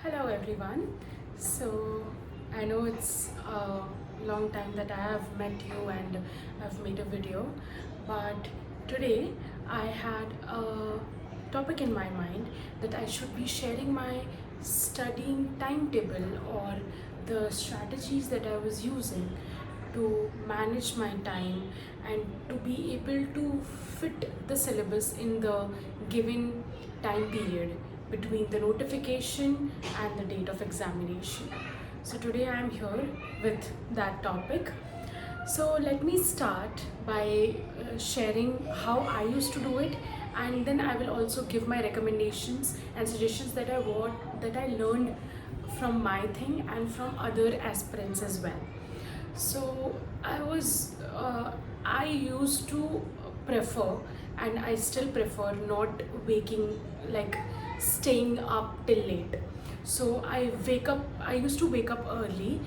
Hello everyone. So I know it's a long time that I have met you and I've made a video, but today I had a topic in my mind that I should be sharing my studying timetable or the strategies that I was using to manage my time and to be able to fit the syllabus in the given time period between the notification and the date of examination. So today I am here with that topic. So let me start by sharing how I used to do it, and then I will also give my recommendations and suggestions that I learned from my thing and from other aspirants as well. So I used to prefer, and I still prefer not waking, like staying up till late. So I used to wake up early.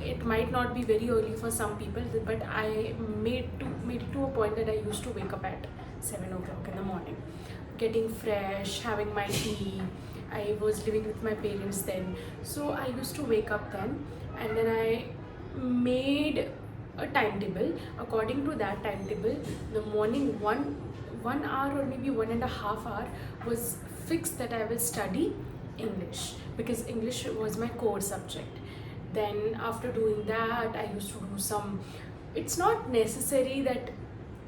It might not be very early for some people, but I made it to a point that I used to wake up at 7 o'clock in the morning, getting fresh, having my tea. I was living with my parents then, so I used to wake up then, and then I made a timetable. According to that timetable, the morning one hour or maybe 1.5 hour was fixed that I will study English, because English was my core subject. Then after doing that, I used to do some, it's not necessary that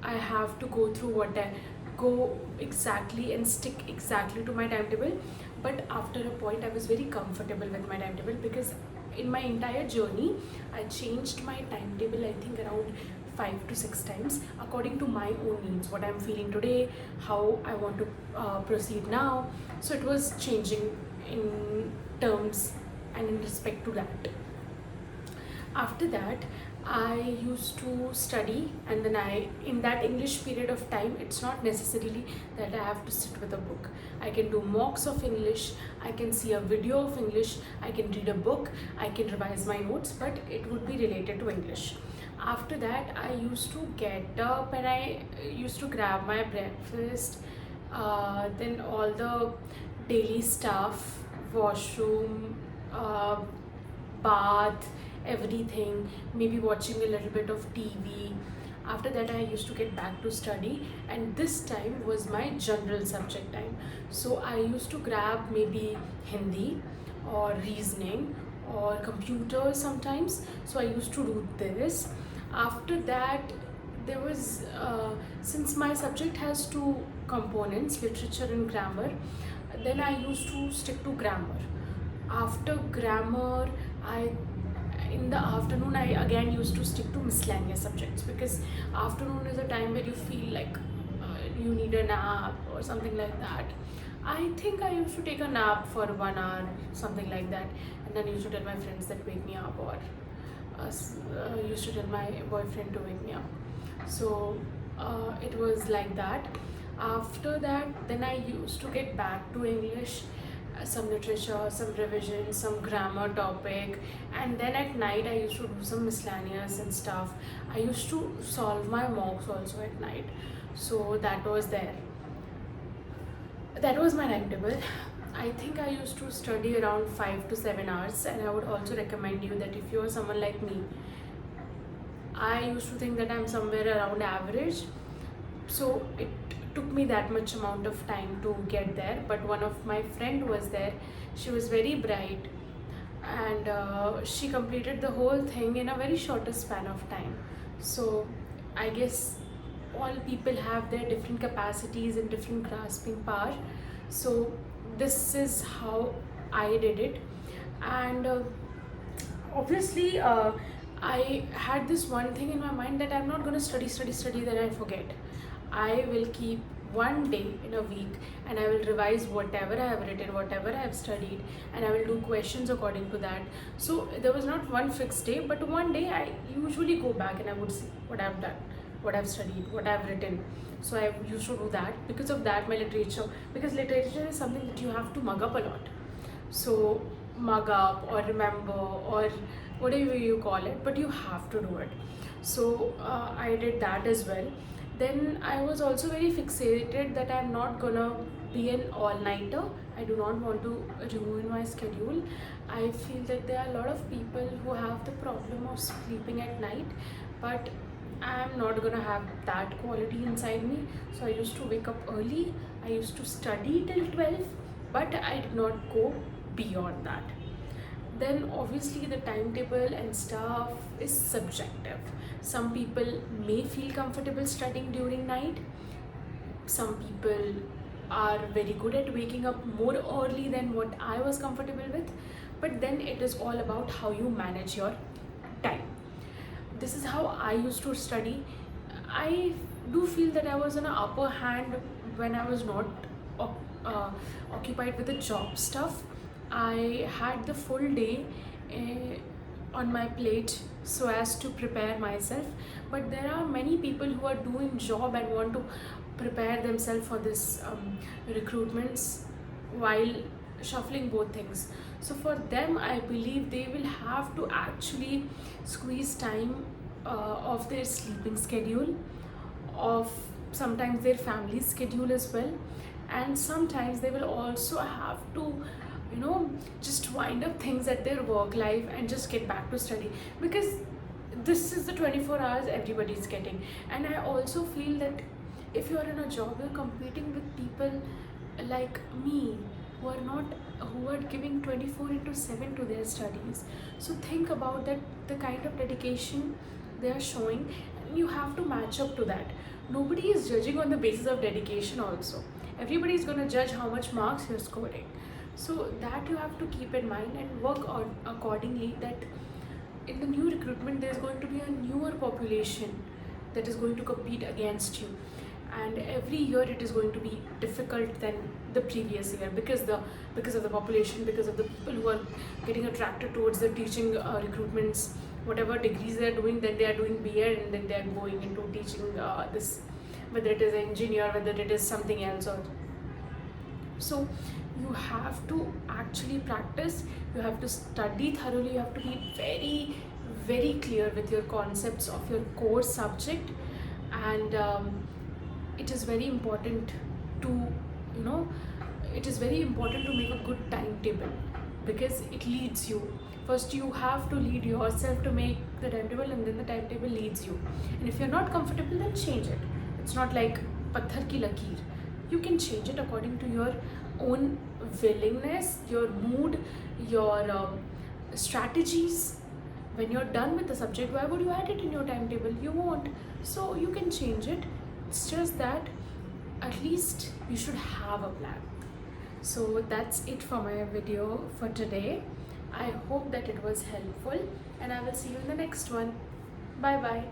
I have to go through what I go exactly and stick exactly to my timetable, but after a point I was very comfortable with my timetable, because in my entire journey I changed my timetable, I think around 5 to 6 times, according to my own needs, what I'm feeling today, how I want to proceed now. So it was changing in terms and in respect to that. After that, I used to study, and then I in that English period of time, it's not necessarily that I have to sit with a book. I can do mocks of English, I can see a video of English, I can read a book, I can revise my notes, but it would be related to English. After that, I used to get up and I used to grab my breakfast, then all the daily stuff, washroom, bath, everything, maybe watching a little bit of TV. After that, I used to get back to study, and this time was my general subject time. So I used to grab maybe Hindi or reasoning or computer sometimes. So I used to do this. After that, there was since my subject has two components, literature and grammar, then I used to stick to grammar. After grammar, I in the afternoon I again used to stick to miscellaneous subjects, because afternoon is a time where you feel like you need a nap or something like that. I think I used to take a nap for 1 hour, something like that, and then used to tell my friends that wake me up, or used to tell my boyfriend to wake me up. So it was like that. After that, then I used to get back to English, some literature, some revision, some grammar topic, and then at night I used to do some miscellaneous and stuff. I used to solve my mocks also at night. So that was there. That was my timetable. I think I used to study around 5 to 7 hours, and I would also recommend you that if you're someone like me, I used to think that I'm somewhere around average. So it took me that much amount of time to get there. But one of my friend was there. She was very bright, and she completed the whole thing in a very shorter span of time. So I guess all people have their different capacities and different grasping power. So this is how I did it, and obviously I had this one thing in my mind that I'm not going to study then I forget. I will keep one day in a week, and I will revise whatever I have written, whatever I have studied, and I will do questions according to that. So there was not one fixed day, but one day I usually go back and I would see what I've done, what I've studied, what I've written. So I used to do that. Because of that, my literature, because literature is something that you have to mug up a lot. So mug up or remember or whatever you call it, but you have to do it. So I did that as well. Then I was also very fixated that I'm not gonna be an all-nighter, I do not want to ruin my schedule. I feel that there are a lot of people who have the problem of sleeping at night, but I'm not gonna have that quality inside me. So I used to wake up early, I used to study till 12, but I did not go beyond that. Then obviously the timetable and stuff is subjective. Some people may feel comfortable studying during night. Some people are very good at waking up more early than what I was comfortable with. But then it is all about how you manage your time. This is how I used to study. I do feel that I was in an upper hand when I was not occupied with the job stuff. I had the full day on my plate so as to prepare myself. But there are many people who are doing job and want to prepare themselves for this recruitments while shuffling both things. So for them, I believe they will have to actually squeeze time of their sleeping schedule, of sometimes their family schedule as well, and sometimes they will also have to just wind up things at their work life and just get back to study, because this is the 24 hours everybody's getting. And I also feel that if you are in a job, you're competing with people like me who are giving 24/7 to their studies. So think about that, the kind of dedication they are showing, and you have to match up to that. Nobody is judging on the basis of dedication also. Everybody is going to judge how much marks you're scoring. So that you have to keep in mind and work on accordingly, that in the new recruitment there's going to be a newer population that is going to compete against you, and every year it is going to be difficult than the previous year, because of the population, because of the people who are getting attracted towards the teaching recruitments, whatever degrees they are doing, then they are doing B.Ed and then they are going into teaching this, whether it is engineer, whether it is something else. Or so you have to actually practice, you have to study thoroughly, you have to be very very clear with your concepts of your core subject. And it is very important to it is very important to make a good timetable, because it leads you. First you have to lead yourself to make the timetable, and then the timetable leads you. And if you're not comfortable, then change it. It's not like patthar ki lakeer. You can change it according to your own willingness, your mood, your strategies. When you're done with the subject, why would you add it in your timetable? You won't. So you can change it. It's just that at least you should have a plan. So that's it for my video for today. I hope that it was helpful, and I will see you in the next one. Bye bye.